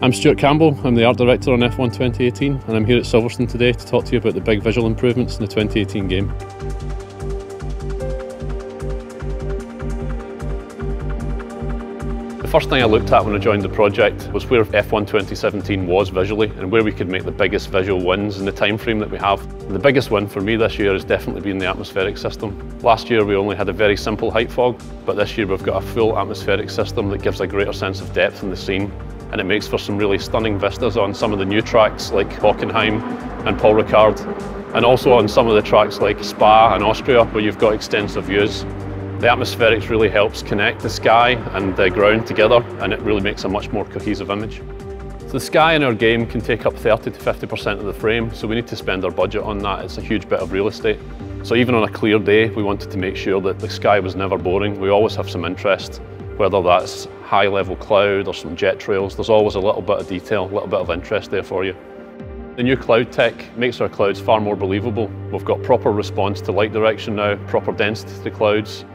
I'm Stuart Campbell, I'm the Art Director on F1 2018 and I'm here at Silverstone today to talk to you about the big visual improvements in the 2018 game. The first thing I looked at when I joined the project was where F1 2017 was visually and where we could make the biggest visual wins in the time frame that we have. The biggest win for me this year has definitely been the atmospheric system. Last year we only had a very simple height fog, but this year we've got a full atmospheric system that gives a greater sense of depth in the scene, and it makes for some really stunning vistas on some of the new tracks like Hockenheim and Paul Ricard, and also on some of the tracks like Spa and Austria where you've got extensive views. The atmospherics really helps connect the sky and the ground together, and it really makes a much more cohesive image. So the sky in our game can take up 30 to 50% of the frame, so we need to spend our budget on that. It's a huge bit of real estate. So even on a clear day, we wanted to make sure that the sky was never boring. We always have some interest, whether that's high-level cloud or some jet trails. There's always a little bit of detail, a little bit of interest there for you. The new cloud tech makes our clouds far more believable. We've got proper response to light direction now, proper density to clouds,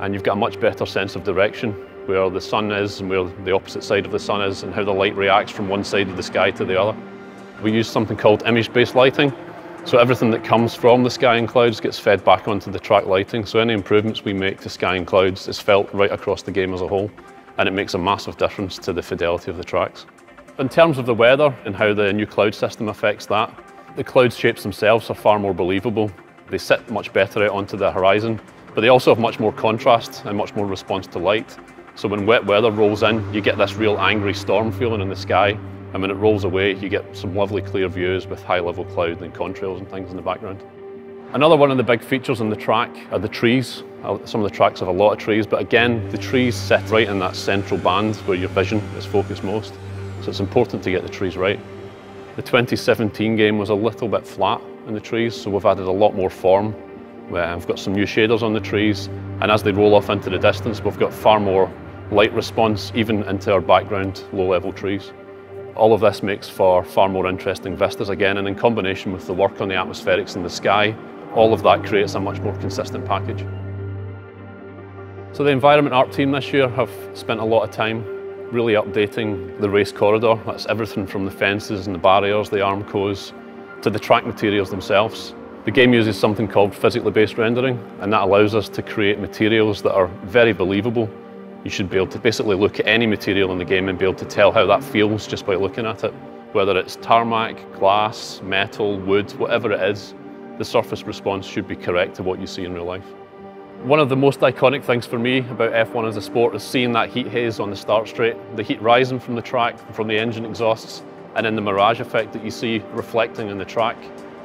and you've got a much better sense of direction, where the sun is and where the opposite side of the sun is and how the light reacts from one side of the sky to the other. We use something called image-based lighting, so everything that comes from the sky and clouds gets fed back onto the track lighting, so any improvements we make to sky and clouds is felt right across the game as a whole, and it makes a massive difference to the fidelity of the tracks. In terms of the weather and how the new cloud system affects that, the cloud shapes themselves are far more believable. They sit much better out onto the horizon, but they also have much more contrast and much more response to light. So when wet weather rolls in, you get this real angry storm feeling in the sky, and when it rolls away, you get some lovely clear views with high-level cloud and contrails and things in the background. Another one of the big features on the track are the trees. Some of the tracks have a lot of trees, but again, the trees sit right in that central band where your vision is focused most. So it's important to get the trees right. The 2017 game was a little bit flat in the trees, so we've added a lot more form. We've got some new shaders on the trees, and as they roll off into the distance, we've got far more light response, even into our background low-level trees. All of this makes for far more interesting vistas again, and in combination with the work on the atmospherics in the sky, all of that creates a much more consistent package. So the environment art team this year have spent a lot of time really updating the race corridor. That's everything from the fences and the barriers, the armcos, to the track materials themselves. The game uses something called physically based rendering, and that allows us to create materials that are very believable. You should be able to basically look at any material in the game and be able to tell how that feels just by looking at it. Whether it's tarmac, glass, metal, wood, whatever it is, the surface response should be correct to what you see in real life. One of the most iconic things for me about F1 as a sport is seeing that heat haze on the start straight, the heat rising from the track, from the engine exhausts, and then the mirage effect that you see reflecting in the track.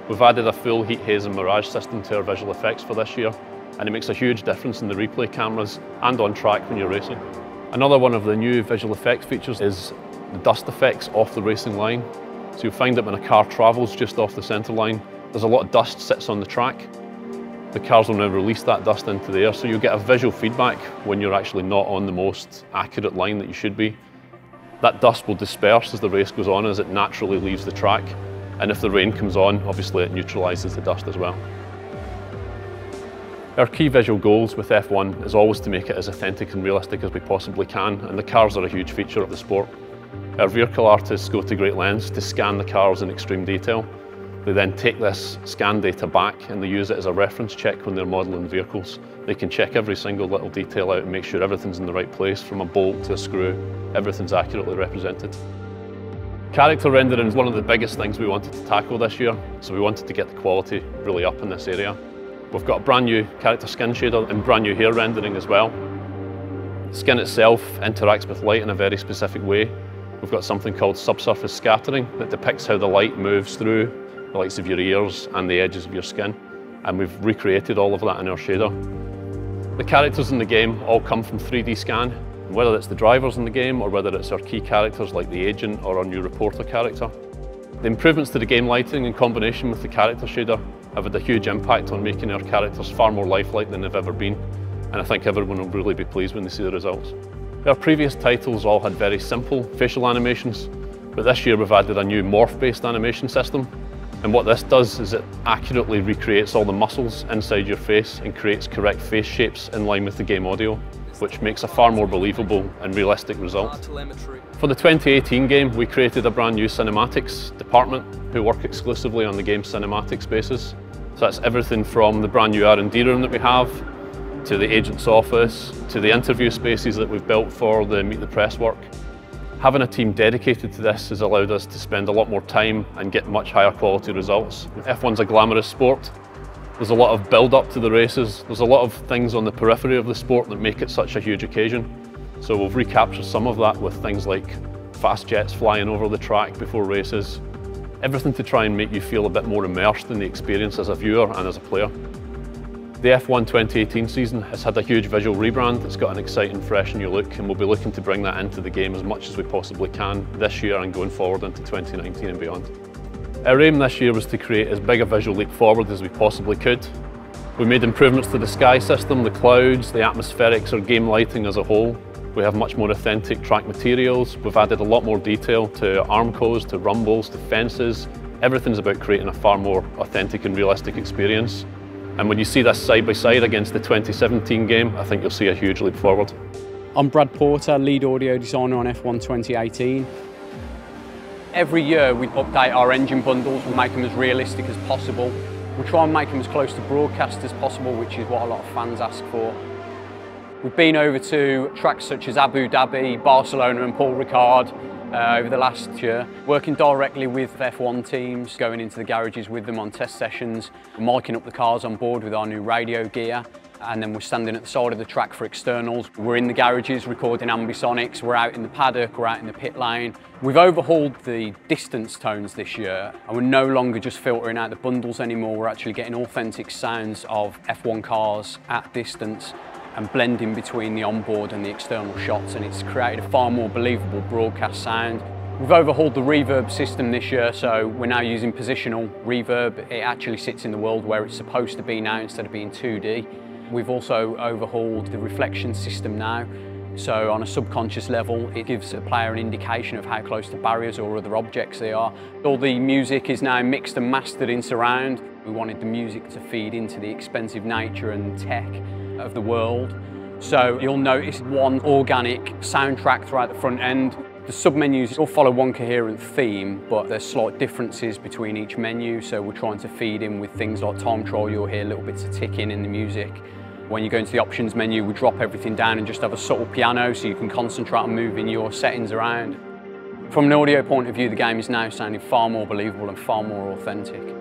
We've added a full heat haze and mirage system to our visual effects for this year, and it makes a huge difference in the replay cameras and on track when you're racing. Another one of the new visual effects features is the dust effects off the racing line. So you'll find that when a car travels just off the centre line, there's a lot of dust sits on the track. The cars will now release that dust into the air, so you'll get a visual feedback when you're actually not on the most accurate line that you should be. That dust will disperse as the race goes on, as it naturally leaves the track. And if the rain comes on, obviously it neutralises the dust as well. Our key visual goals with F1 is always to make it as authentic and realistic as we possibly can, and the cars are a huge feature of the sport. Our vehicle artists go to great lengths to scan the cars in extreme detail. They then take this scan data back and they use it as a reference check when they're modelling vehicles. They can check every single little detail out and make sure everything's in the right place, from a bolt to a screw, everything's accurately represented. Character rendering is one of the biggest things we wanted to tackle this year, so we wanted to get the quality really up in this area. We've got a brand new character skin shader and brand new hair rendering as well. The skin itself interacts with light in a very specific way. We've got something called subsurface scattering that depicts how the light moves through the likes of your ears and the edges of your skin, and we've recreated all of that in our shader. The characters in the game all come from 3D scan, whether it's the drivers in the game or whether it's our key characters like the agent or our new reporter character. The improvements to the game lighting in combination with the character shader have had a huge impact on making our characters far more lifelike than they've ever been, and I think everyone will really be pleased when they see the results. Our previous titles all had very simple facial animations, but this year we've added a new morph-based animation system. And what this does is it accurately recreates all the muscles inside your face and creates correct face shapes in line with the game audio. which makes a far more believable and realistic result. For the 2018 game, we created a brand new cinematics department who work exclusively on the game's cinematic spaces. So that's everything from the brand new R&D room that we have, to the agent's office, to the interview spaces that we've built for the Meet the Press work. Having a team dedicated to this has allowed us to spend a lot more time and get much higher quality results. F1's a glamorous sport. There's a lot of build up to the races. There's a lot of things on the periphery of the sport that make it such a huge occasion. So we've recaptured some of that with things like fast jets flying over the track before races. Everything to try and make you feel a bit more immersed in the experience as a viewer and as a player. The F1 2018 season has had a huge visual rebrand. It's got an exciting, fresh new look, and we'll be looking to bring that into the game as much as we possibly can this year and going forward into 2019 and beyond. Our aim this year was to create as big a visual leap forward as we possibly could. We made improvements to the sky system, the clouds, the atmospherics, or game lighting as a whole. We have much more authentic track materials. We've added a lot more detail to armcos, to rumbles, to fences. Everything's about creating a far more authentic and realistic experience. And when you see this side by side against the 2017 game, I think you'll see a huge leap forward. I'm Brad Porter, lead audio designer on F1 2018. Every year we update our engine bundles, we make them as realistic as possible. We try and make them as close to broadcast as possible, which is what a lot of fans ask for. We've been over to tracks such as Abu Dhabi, Barcelona and Paul Ricard over the last year, working directly with F1 teams, going into the garages with them on test sessions, miking up the cars on board with our new radio gear, and then we're standing at the side of the track for externals. We're in the garages recording ambisonics, we're out in the paddock, we're out in the pit lane. We've overhauled the distance tones this year, and we're no longer just filtering out the bundles anymore, we're actually getting authentic sounds of F1 cars at distance and blending between the onboard and the external shots, and it's created a far more believable broadcast sound. We've overhauled the reverb system this year, so we're now using positional reverb. It actually sits in the world where it's supposed to be now instead of being 2D. We've also overhauled the reflection system now, so on a subconscious level it gives a player an indication of how close to barriers or other objects they are. All the music is now mixed and mastered in surround. We wanted the music to feed into the expensive nature and tech of the world. So you'll notice one organic soundtrack throughout the front end. The sub-menus all follow one coherent theme, but there's slight differences between each menu, so we're trying to feed in with things like time trial. You'll hear little bits of ticking in the music. When you go into the options menu, we drop everything down and just have a subtle piano so you can concentrate on moving your settings around. From an audio point of view, the game is now sounding far more believable and far more authentic.